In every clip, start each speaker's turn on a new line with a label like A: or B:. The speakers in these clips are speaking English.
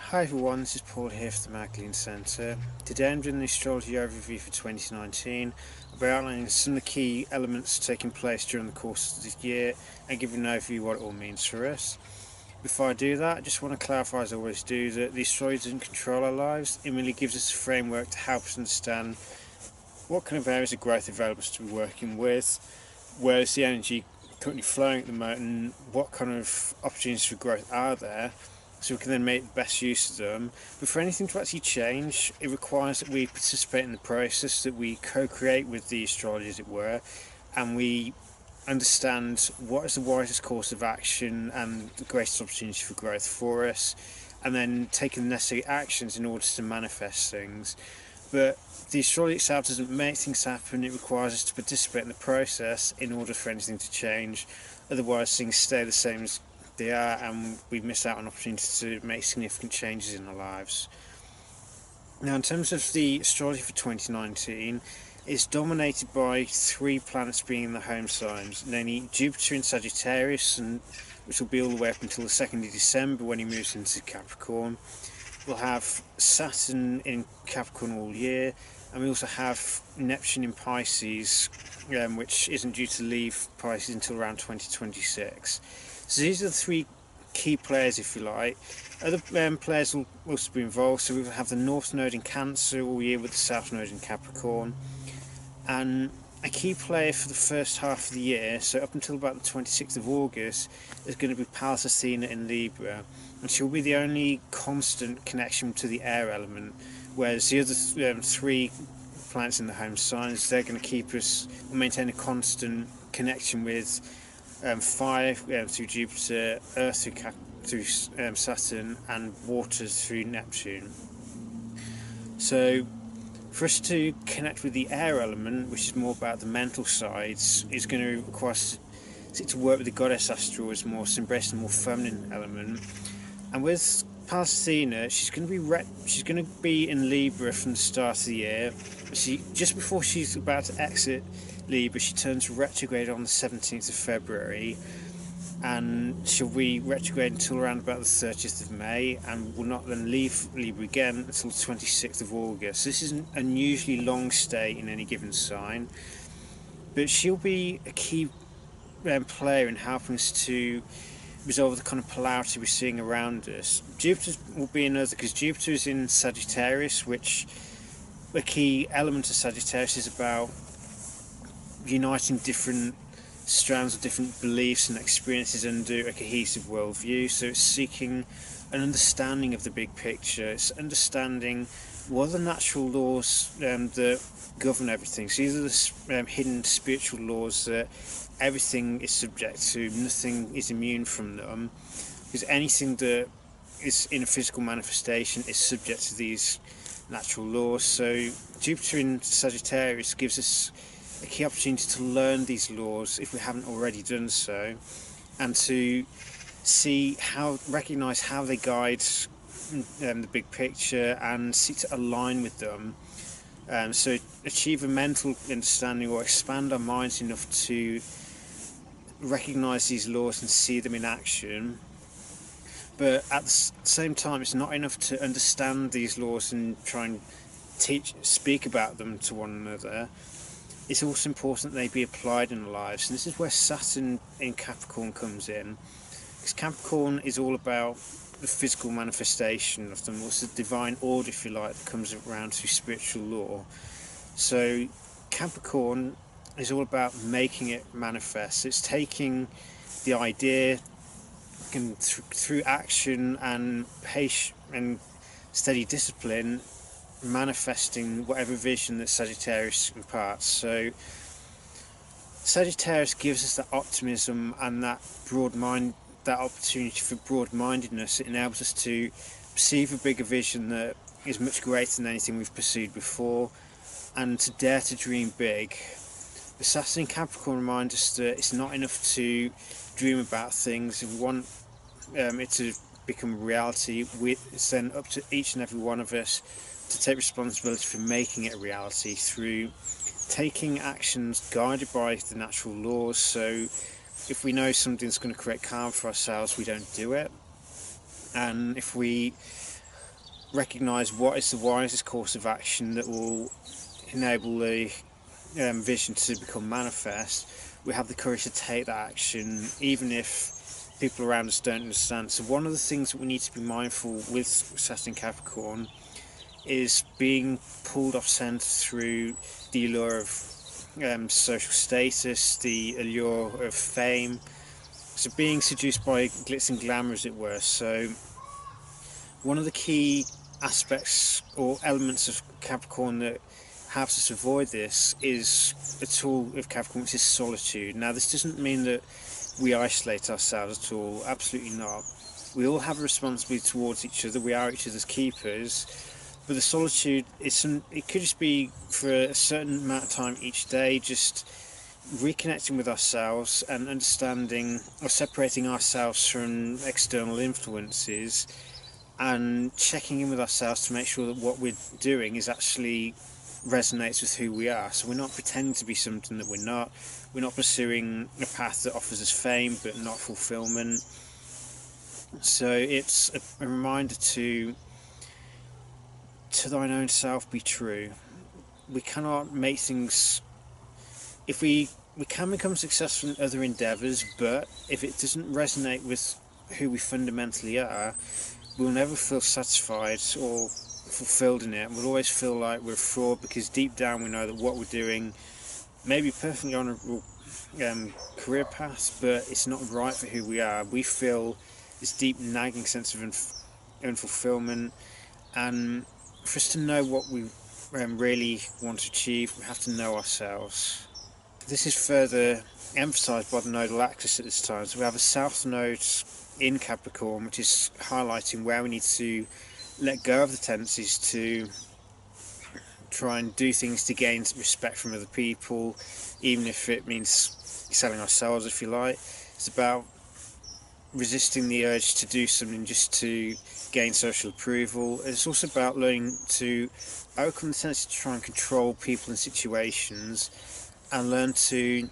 A: Hi everyone, this is Paul here from the Magdalene Centre. Today I'm doing the astrology overview for 2019. I'll be outlining some of the key elements taking place during the course of this year and giving an overview of what it all means for us. Before I do that, I just want to clarify, as I always do, that the astrology doesn't control our lives. It really gives us a framework to help us understand what kind of areas of growth available to be working with, where is the energy currently flowing at the moment, and what kind of opportunities for growth are there, so we can then make the best use of them. But for anything to actually change, it requires that we participate in the process, that we co-create with the astrology, as it were, and we understand what is the wisest course of action and the greatest opportunity for growth for us, and then taking the necessary actions in order to manifest things. But the astrology itself doesn't make things happen. It requires us to participate in the process in order for anything to change. Otherwise things stay the same as they are and we miss out on opportunities to make significant changes in our lives. Now, in terms of the astrology for 2019, it's dominated by three planets being in the home signs, namely Jupiter in Sagittarius, which will be all the way up until the 2nd of December when he moves into Capricorn. We'll have Saturn in Capricorn all year, and we also have Neptune in Pisces, which isn't due to leave Pisces until around 2026. So these are the three key players, if you like. Other players will also be involved, so we will have the North Node in Cancer all year with the South Node in Capricorn. And a key player for the first half of the year, so up until about the 26th of August, is going to be Pallas Athena in Libra, and she'll be the only constant connection to the air element, whereas the other three planets in the home signs, they're going to keep us, maintain a constant connection with fire through Jupiter, earth through Saturn, and water through Neptune. So for us to connect with the air element, which is more about the mental sides, is going to require us to work with the goddess Astral as more, to embrace the more feminine element. And with Pallas Athena, she's going to be in Libra from the start of the year. Just before she's about to exit Libra, she turns retrograde on the 17th of February, and she'll be retrograde until around about the 30th of May, and will not then leave Libra again until the 26th of August. This is an unusually long stay in any given sign, but she'll be a key player in helping us to resolve the kind of polarity we're seeing around us. Jupiter will be another, because Jupiter is in Sagittarius, which the key element of Sagittarius is about uniting different strands of different beliefs and experiences under a cohesive worldview. So it's seeking an understanding of the big picture. It's understanding what are the natural laws that govern everything. So these are the hidden spiritual laws that everything is subject to, nothing is immune from them, because anything that is in a physical manifestation is subject to these natural laws. So Jupiter in Sagittarius gives us a key opportunity to learn these laws if we haven't already done so, and to recognise how they guide the big picture and seek to align with them. So achieve a mental understanding or expand our minds enough to recognise these laws and see them in action. But at the same time, it's not enough to understand these laws and try and speak about them to one another. It's also important that they be applied in our lives, and this is where Saturn in Capricorn comes in, because Capricorn is all about the physical manifestation of them. It's the divine order, if you like, that comes around through spiritual law. So Capricorn is all about making it manifest. It's taking the idea and through action and patience and steady discipline, manifesting whatever vision that Sagittarius imparts. So Sagittarius gives us that optimism and that that opportunity for broad-mindedness. It enables us to perceive a bigger vision that is much greater than anything we've pursued before, and to dare to dream big. The Saturn in Capricorn reminds us that it's not enough to dream about things. If we want it to become reality, it's then up to each and every one of us to take responsibility for making it a reality through taking actions guided by the natural laws. So if we know something's going to create karma for ourselves, we don't do it. And if we recognise what is the wisest course of action that will enable the vision to become manifest. We have the courage to take that action, even if people around us don't understand. So one of the things that we need to be mindful with Saturn Capricorn is being pulled off centre through the allure of social status, the allure of fame. So being seduced by glitz and glamour, as it were. So one of the key aspects or elements of Capricorn that helps us avoid this is a tool of Capricorn, which is solitude. Now, this doesn't mean that we isolate ourselves at all. Absolutely not. We all have a responsibility towards each other. We are each other's keepers. But the solitude it could just be for a certain amount of time each day, just reconnecting with ourselves and understanding or separating ourselves from external influences, and checking in with ourselves to make sure that what we're doing is actually resonates with who we are. So we're not pretending to be something that we're not. We're not pursuing a path that offers us fame but not fulfillment. So it's a reminder to thine own self be true. We cannot make things, if we can become successful in other endeavours, but if it doesn't resonate with who we fundamentally are, we'll never feel satisfied or fulfilled in it. We'll always feel like we're a fraud, because deep down we know that what we're doing may be perfectly honourable career path, but it's not right for who we are. We feel this deep nagging sense of unfulfillment, and for us to know what we really want to achieve, we have to know ourselves. This is further emphasised by the nodal axis at this time. So we have a south node in Capricorn, which is highlighting where we need to let go of the tendencies to try and do things to gain respect from other people, even if it means selling ourselves, if you like. It's about resisting the urge to do something just to gain social approval. It's also about learning to overcome the tendency to try and control people and situations, and learn to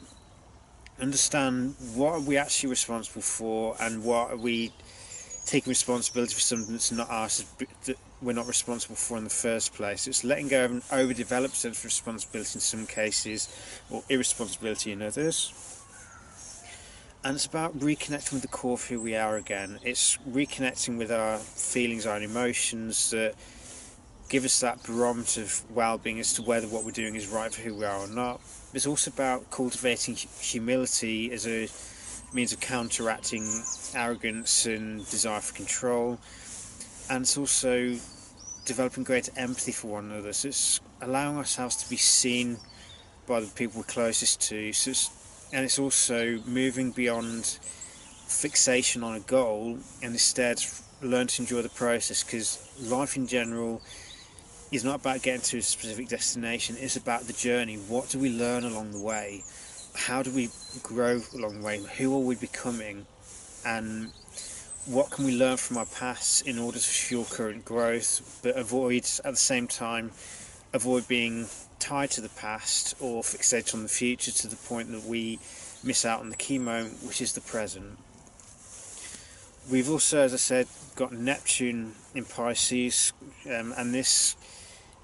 A: understand what are we actually responsible for, and what are we taking responsibility for something that's not ours, that we're not responsible for in the first place. It's letting go of an overdeveloped sense of responsibility in some cases, or irresponsibility in others. And it's about reconnecting with the core of who we are again. It's reconnecting with our feelings, our emotions that give us that barometer of well-being as to whether what we're doing is right for who we are or not. It's also about cultivating humility as a means of counteracting arrogance and desire for control. And it's also developing greater empathy for one another. So it's allowing ourselves to be seen by the people we're closest to. And it's also moving beyond fixation on a goal, and instead learn to enjoy the process, because life in general is not about getting to a specific destination. It's about the journey. What do we learn along the way? How do we grow along the way? Who are we becoming? And what can we learn from our past in order to fuel current growth, but avoid, at the same time, avoid being tied to the past or fixated on the future to the point that we miss out on the key moment, which is the present. We've also, as I said, got Neptune in Pisces, and this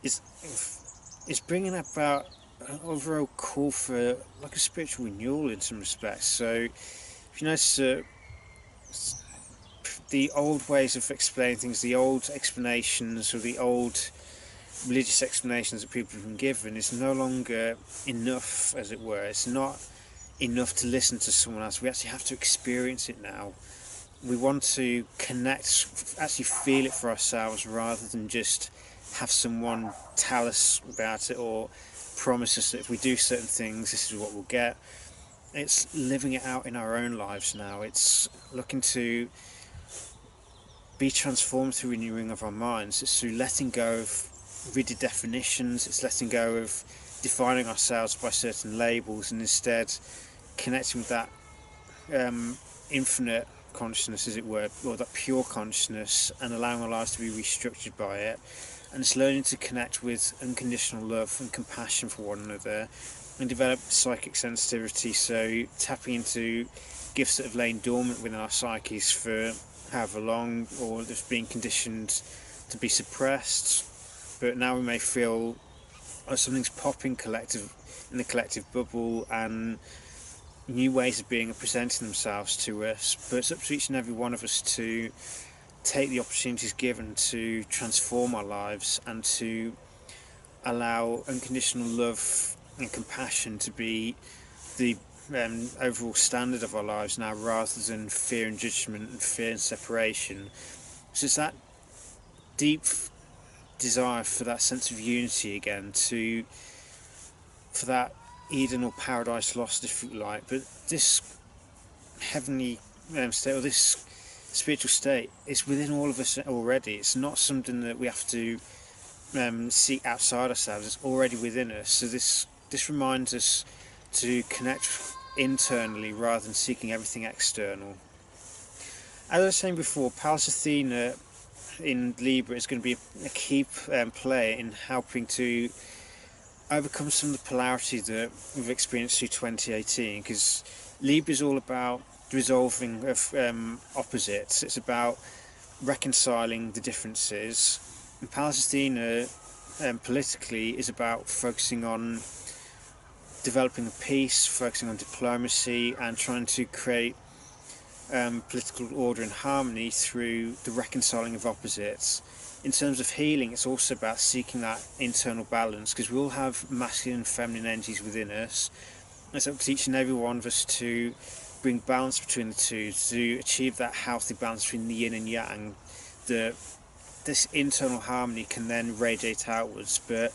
A: is bringing about an overall call for like a spiritual renewal in some respects. So if you notice the old ways of explaining things, the old explanations or the old religious explanations that people have been given is no longer enough, as it were. It's not enough to listen to someone else. We actually have to experience it now. We want to connect, actually feel it for ourselves, rather than just have someone tell us about it or promise us that if we do certain things, this is what we'll get. It's living it out in our own lives now. It's looking to be transformed through renewing of our minds. It's through letting go of rigid definitions. It's letting go of defining ourselves by certain labels, and instead connecting with that infinite consciousness, as it were, or that pure consciousness, and allowing our lives to be restructured by it. And it's learning to connect with unconditional love and compassion for one another, and develop psychic sensitivity, so tapping into gifts that have lain dormant within our psyches for however long, or just being conditioned to be suppressed, but now we may feel something's popping in the collective bubble, and new ways of being are presenting themselves to us. But it's up to each and every one of us to take the opportunities given to transform our lives and to allow unconditional love and compassion to be the overall standard of our lives now, rather than fear and judgment and fear and separation. So it's that deep desire for that sense of unity again, for that Eden or paradise lost, if you like. But this heavenly state, or this spiritual state, is within all of us already. It's not something that we have to seek outside ourselves. It's already within us. So this reminds us to connect internally rather than seeking everything external. As I was saying before, Pallas Athena in Libra is going to be a key player in helping to overcome some of the polarity that we've experienced through 2018, because Libra is all about resolving of opposites. It's about reconciling the differences, and Pallas Athena politically is about focusing on developing peace, focusing on diplomacy, and trying to create political order and harmony through the reconciling of opposites. In terms of healing, it's also about seeking that internal balance, because we all have masculine and feminine energies within us. It's up to each and every one of us to bring balance between the two, to achieve that healthy balance between the yin and yang. This internal harmony can then radiate outwards, but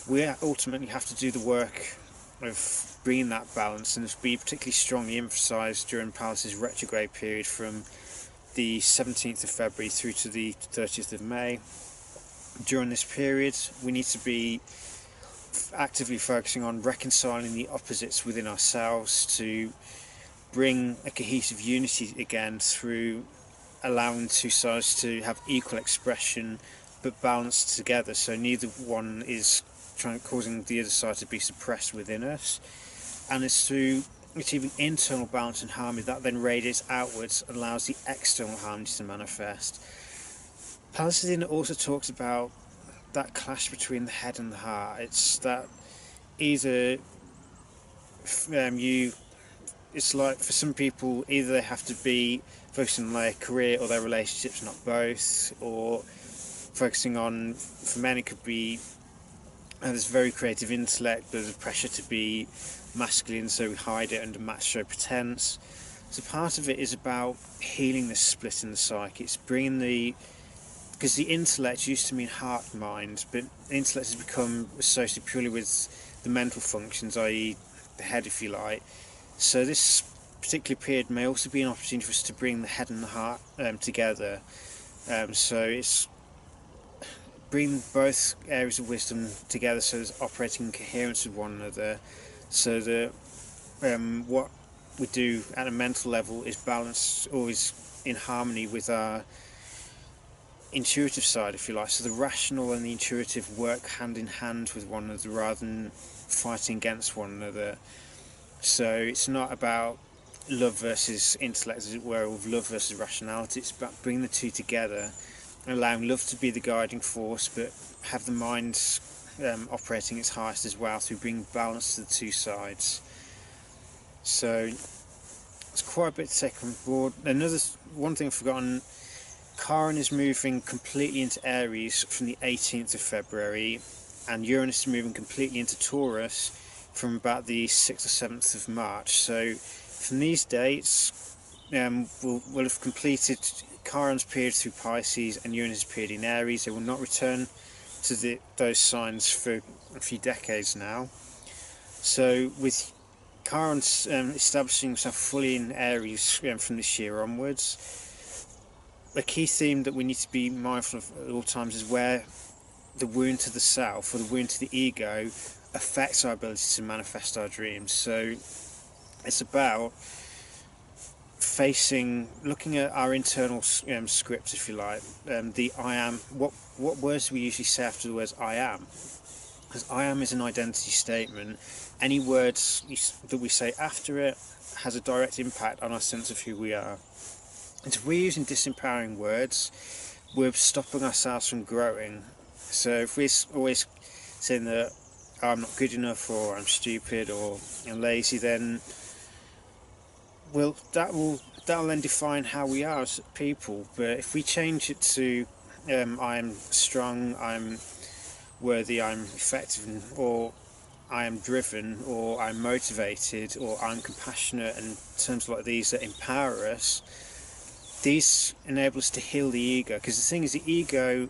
A: we ultimately have to do the work of bringing that balance, and it's be particularly strongly emphasised during Pallas's retrograde period from the 17th of February through to the 30th of May. During this period, we need to be actively focusing on reconciling the opposites within ourselves to bring a cohesive unity again through allowing two sides to have equal expression but balanced together, so neither one is causing the other side to be suppressed within us. And it's through achieving internal balance and harmony that then radiates outwards and allows the external harmony to manifest. Pallas Athena also talks about that clash between the head and the heart. It's that either it's like for some people, either they have to be focusing on their career or their relationships, not both, or focusing on, for men it could be this very creative intellect, but there's a pressure to be masculine, so we hide it under macho pretense. So part of it is about healing this split in the psyche. It's bringing because the intellect used to mean heart and mind, but the intellect has become associated purely with the mental functions, i.e. the head, if you like. So this particular period may also be an opportunity for us to bring the head and the heart together. So it's bring both areas of wisdom together, so it's operating in coherence with one another, so that what we do at a mental level is balanced, always in harmony with our intuitive side, if you like. So the rational and the intuitive work hand in hand with one another rather than fighting against one another. So it's not about love versus intellect, as it were, or love versus rationality. It's about bringing the two together, allowing love to be the guiding force, but have the mind operating its highest as well, through bringing balance to the two sides. So it's quite a bit to take on board. One thing I've forgotten, Chiron is moving completely into Aries from the 18th of February, and Uranus is moving completely into Taurus from about the 6th or 7th of March. So from these dates, we'll have completed Chiron's period through Pisces and Uranus' period in Aries. They will not return to those signs for a few decades now. So with Chiron establishing himself fully in Aries from this year onwards, a key theme that we need to be mindful of at all times is where the wound to the self, or the wound to the ego, affects our ability to manifest our dreams. So it's about looking at our internal scripts, if you like, the I am, what words do we usually say after the words I am? Because I am is an identity statement. Any words that we say after it has a direct impact on our sense of who we are. And if we're using disempowering words, we're stopping ourselves from growing. So if we're always saying that I'm not good enough, or I'm stupid, or I'm lazy, then that'll then define how we are as people. But if we change it to I'm strong, I'm worthy, I'm effective, or I am driven, or I'm motivated, or I'm compassionate, and terms like these that empower us, these enable us to heal the ego. Because the thing is, the ego,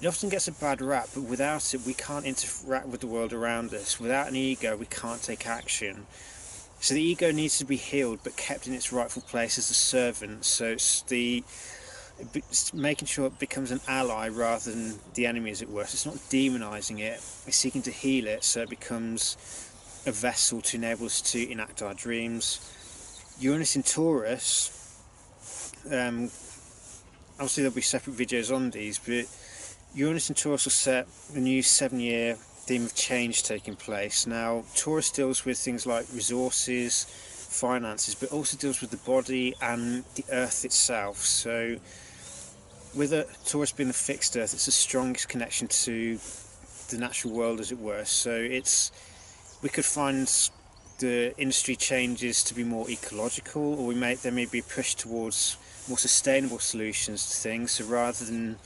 A: it often gets a bad rap, but without it we can't interact with the world around us. Without an ego we can't take action. So the ego needs to be healed, but kept in its rightful place as a servant. So it's making sure it becomes an ally rather than the enemy, as it were. So it's not demonizing it, it's seeking to heal it so it becomes a vessel to enable us to enact our dreams. Uranus in Taurus, obviously there'll be separate videos on these, but Uranus in Taurus will set the new 7-year theme of change taking place. Now, Taurus deals with things like resources, finances, but also deals with the body and the earth itself. So with Taurus being the fixed earth, it's the strongest connection to the natural world, as it were. So we could find the industry changes to be more ecological, or there may be a push towards more sustainable solutions to things. So rather than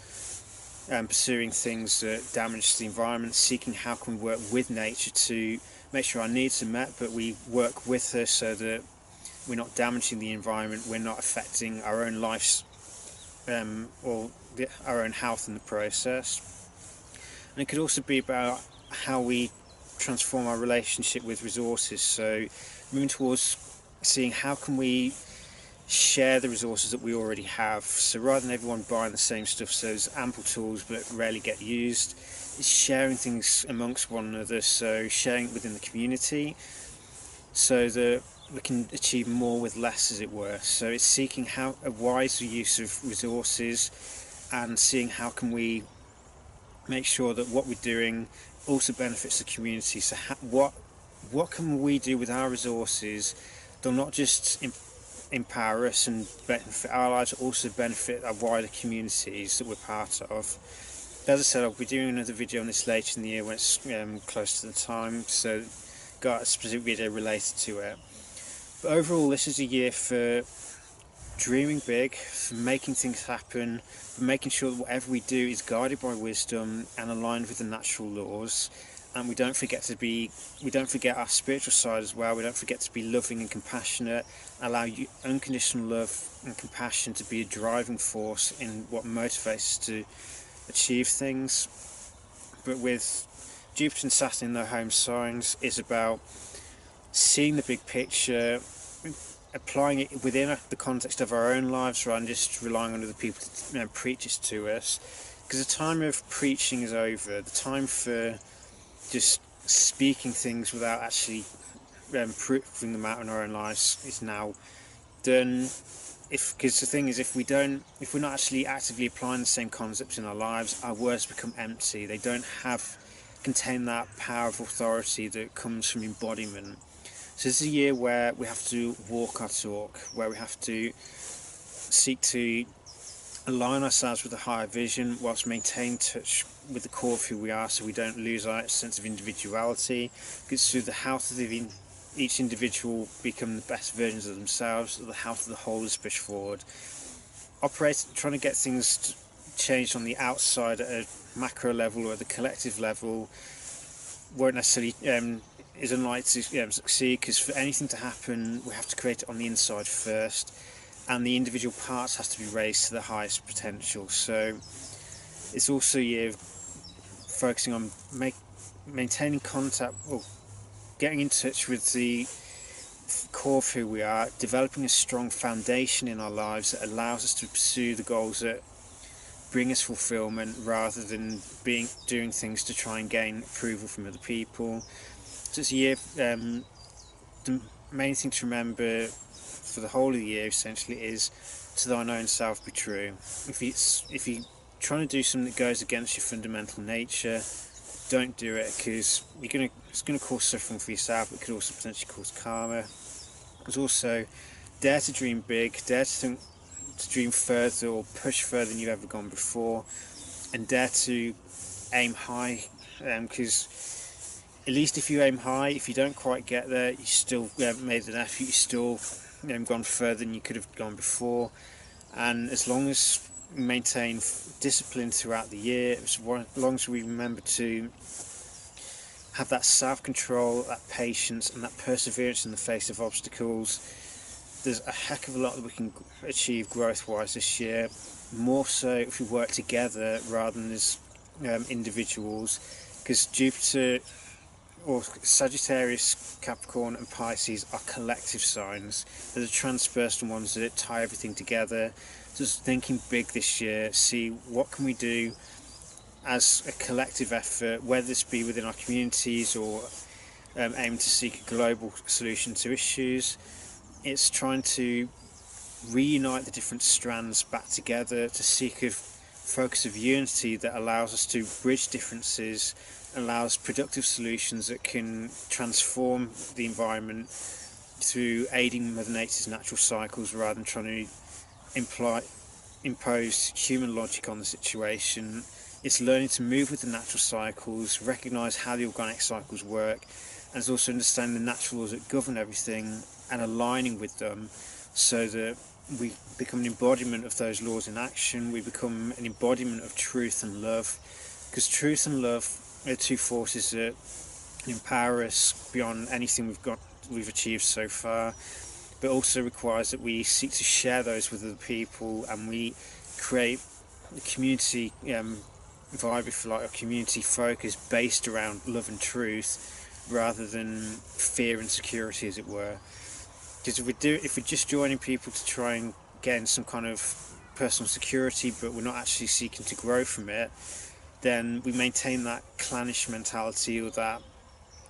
A: pursuing things that damage the environment, seeking how can we work with nature to make sure our needs are met, but we work with her so that we're not damaging the environment, we're not affecting our own lives or our own health in the process. And it could also be about how we transform our relationship with resources. So moving towards seeing how can we share the resources that we already have. So rather than everyone buying the same stuff, so there's ample tools but rarely get used, it's sharing things amongst one another, so sharing it within the community so that we can achieve more with less, as it were. So it's seeking a wiser use of resources and seeing how can we make sure that what we're doing also benefits the community. So what can we do with our resources that'll not just empower us and benefit our lives, also benefit our wider communities that we're part of. As I said, I'll be doing another video on this later in the year when it's close to the time, so got a specific video related to it. But overall, this is a year for dreaming big, for making things happen, for making sure that whatever we do is guided by wisdom and aligned with the natural laws. And we don't forget our spiritual side as well. We don't forget to be loving and compassionate. Allow unconditional love and compassion to be a driving force in what motivates us to achieve things. But with Jupiter and Saturn in their home signs, is about seeing the big picture, applying it within the context of our own lives rather than just relying on other people to preach it to us. Because the time of preaching is over. The time for just speaking things without actually proving them out in our own lives is now done. Because the thing is, if we're not actually actively applying the same concepts in our lives, our words become empty. They don't contain that power of authority that comes from embodiment. So this is a year where we have to walk our talk, where we have to seek to align ourselves with a higher vision whilst maintaining touch with the core of who we are, so we don't lose our sense of individuality. Because through the health of each individual become the best versions of themselves, so the health of the whole is pushed forward. Trying to get things changed on the outside at a macro level or at the collective level won't necessarily is unlikely to succeed, because for anything to happen we have to create it on the inside first, and the individual parts has to be raised to the highest potential. So it's also a year focusing on maintaining contact, or getting in touch with the core of who we are, developing a strong foundation in our lives that allows us to pursue the goals that bring us fulfillment rather than doing things to try and gain approval from other people. So it's a year, the main thing to remember for the whole of the year essentially is to thine own self be true. If you're trying to do something that goes against your fundamental nature, don't do it, because it's going to cause suffering for yourself. It could also potentially cause karma. There's also dare to dream big, dare to think to dream further or push further than you've ever gone before, and dare to aim high, because at least if you aim high, if you don't quite get there, you still made an effort, you still gone further than you could have gone before. And as long as we maintain discipline throughout the year, as long as we remember to have that self-control, that patience and that perseverance in the face of obstacles, there's a heck of a lot that we can achieve growth-wise this year, more so if we work together rather than as individuals, because Jupiter, or Sagittarius, Capricorn and Pisces are collective signs. They're the transpersonal ones that tie everything together. Just thinking big this year, see what can we do as a collective effort, whether this be within our communities or aim to seek a global solution to issues. It's trying to reunite the different strands back together to seek a focus of unity that allows us to bridge differences, allows productive solutions that can transform the environment through aiding Mother Nature's natural cycles rather than trying to impose human logic on the situation. It's learning to move with the natural cycles, recognise how the organic cycles work, and it's also understanding the natural laws that govern everything and aligning with them so that we become an embodiment of those laws in action. We become an embodiment of truth and love, because truth and love are two forces that empower us beyond anything we've achieved so far, but also requires that we seek to share those with other people, and we create a community vibe, if you like, a community focus based around love and truth rather than fear and security, as it were. Because if we're just joining people to try and gain some kind of personal security, but we're not actually seeking to grow from it, then we maintain that clannish mentality, or that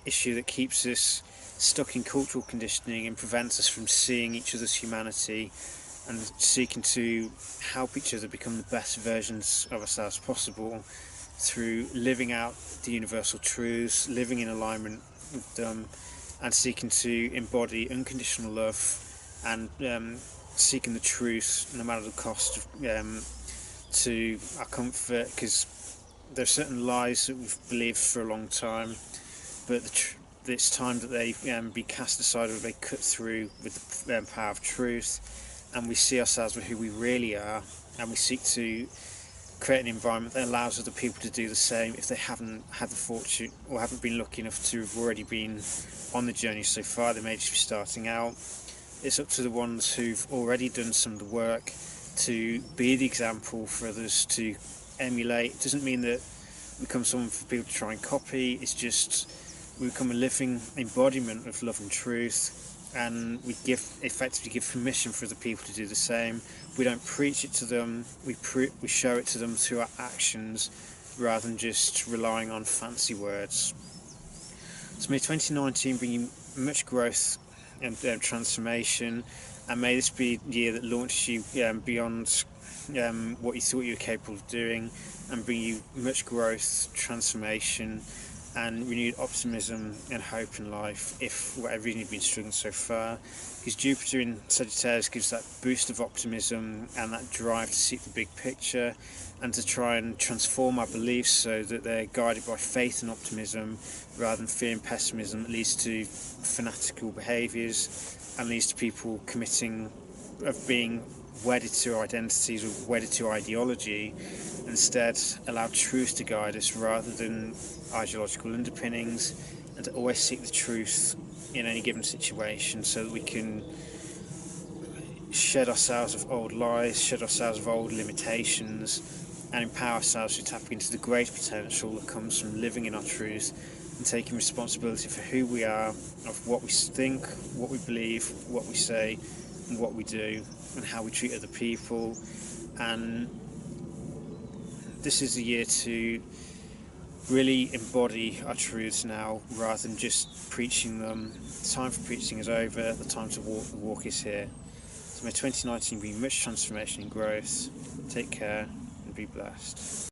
A: issue that keeps us stuck in cultural conditioning and prevents us from seeing each other's humanity and seeking to help each other become the best versions of ourselves possible through living out the universal truths, living in alignment with them, and seeking to embody unconditional love and seeking the truth no matter the cost to our comfort, because there are certain lies that we've believed for a long time, but it's time that they be cast aside, or they cut through with the power of truth, and we see ourselves with who we really are, and we seek to create an environment that allows other people to do the same if they haven't had the fortune or haven't been lucky enough to have already been on the journey so far. They may just be starting out. It's up to the ones who've already done some of the work to be the example for others to emulate. It doesn't mean that we become someone for people to try and copy, it's just we become a living embodiment of love and truth, and we effectively give permission for other people to do the same. We don't preach it to them, we show it to them through our actions rather than just relying on fancy words. So may 2019 bring you much growth and transformation, and may this be the year that launches you beyond what you thought you were capable of doing, and bring you much growth, transformation and renewed optimism and hope in life, if for whatever reason you've been struggling so far. Because Jupiter in Sagittarius gives that boost of optimism and that drive to see the big picture and to try and transform our beliefs so that they're guided by faith and optimism rather than fear and pessimism that leads to fanatical behaviours and leads to people committing of being wedded to identities or wedded to ideology. Instead, allow truth to guide us rather than ideological underpinnings, and to always seek the truth in any given situation so that we can shed ourselves of old lies, shed ourselves of old limitations, and empower ourselves to tap into the great potential that comes from living in our truth and taking responsibility for who we are, of what we think, what we believe, what we say and what we do, and how we treat other people. And this is a year to really embody our truths now rather than just preaching them. The time for preaching is over, the time to walk the walk is here. So may 2019 bring much transformation and growth. Take care and be blessed.